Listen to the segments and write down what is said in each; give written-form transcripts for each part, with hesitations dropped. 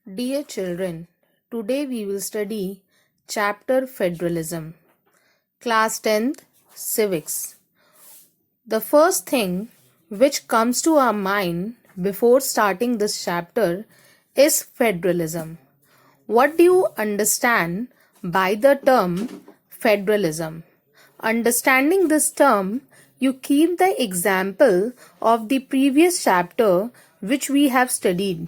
Dear children, today we will study chapter Federalism, class 10th Civics. The first thing which comes to our mind before starting this chapter is federalism. What do you understand by the term federalism? Understanding this term, you keep the example of the previous chapter which we have studied.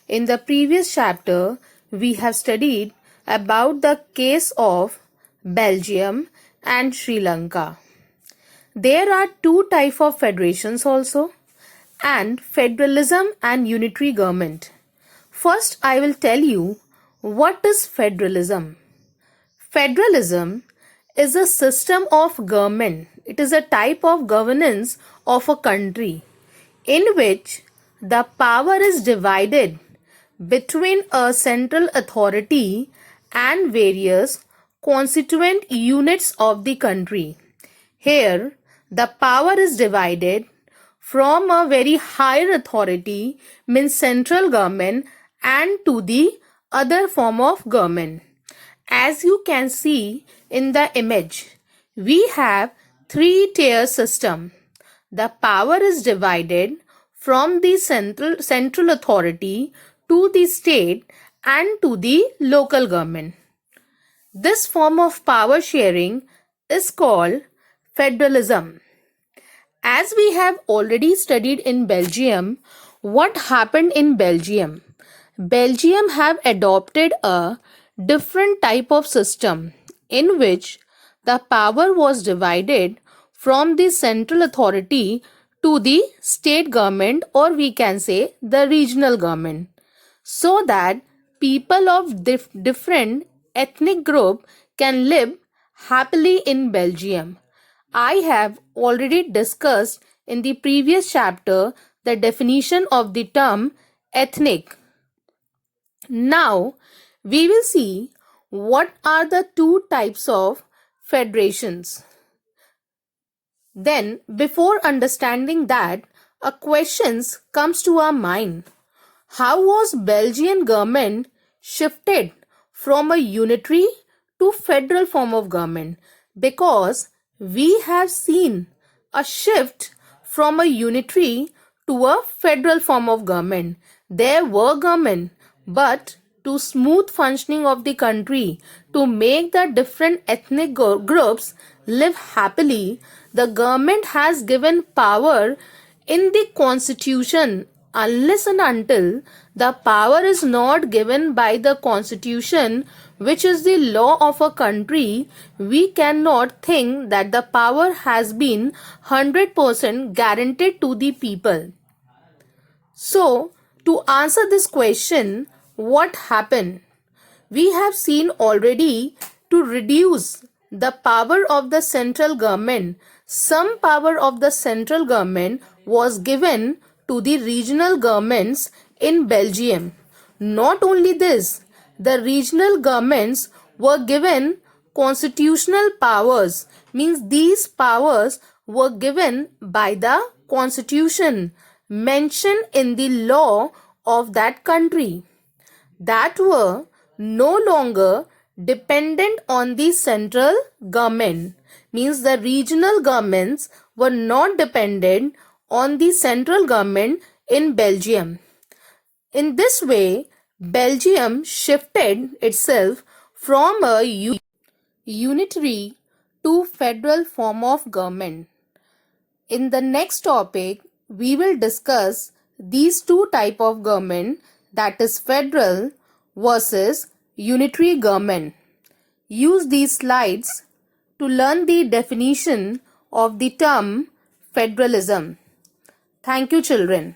In the previous chapter, we have studied about the case of Belgium and Sri Lanka. There are two types of federations also, and federalism and unitary government. First, I will tell you what is federalism. Federalism is a system of government. It is a type of governance of a country in which the power is divided between a central authority and various constituent units of the country. Here, the power is divided from a very higher authority, means central government, and to the other form of government. As you can see in the image, we have three-tier system. The power is divided from the central authority to the state and to the local government. This form of power sharing is called federalism. As we have already studied in Belgium, what happened in Belgium? Belgium have adopted a different type of system in which the power was divided from the central authority to the state government, or we can say the regional government, so that people of different ethnic group can live happily in Belgium. I have already discussed in the previous chapter the definition of the term ethnic. Now we will see what are the two types of federations. Then, before understanding that, a question comes to our mind. How was Belgian government shifted from a unitary to federal form of government? Because we have seen a shift from a unitary to a federal form of government. There were government, but to smooth functioning of the country, to make the different ethnic groups live happily, the government has given power in the constitution. Unless and until the power is not given by the constitution, which is the law of a country, we cannot think that the power has been 100% guaranteed to the people. So, to answer this question, what happened? We have seen already, to reduce the power of the central government, some power of the central government was given to the regional governments in Belgium. Not only this, the regional governments were given constitutional powers, means these powers were given by the constitution mentioned in the law of that country, that were no longer dependent on the central government, means the regional governments were not dependent on the central government in Belgium. In this way, Belgium shifted itself from a unitary to federal form of government. In the next topic, we will discuss these two types of government, that is federal versus unitary government. Use these slides to learn the definition of the term federalism. Thank you, children.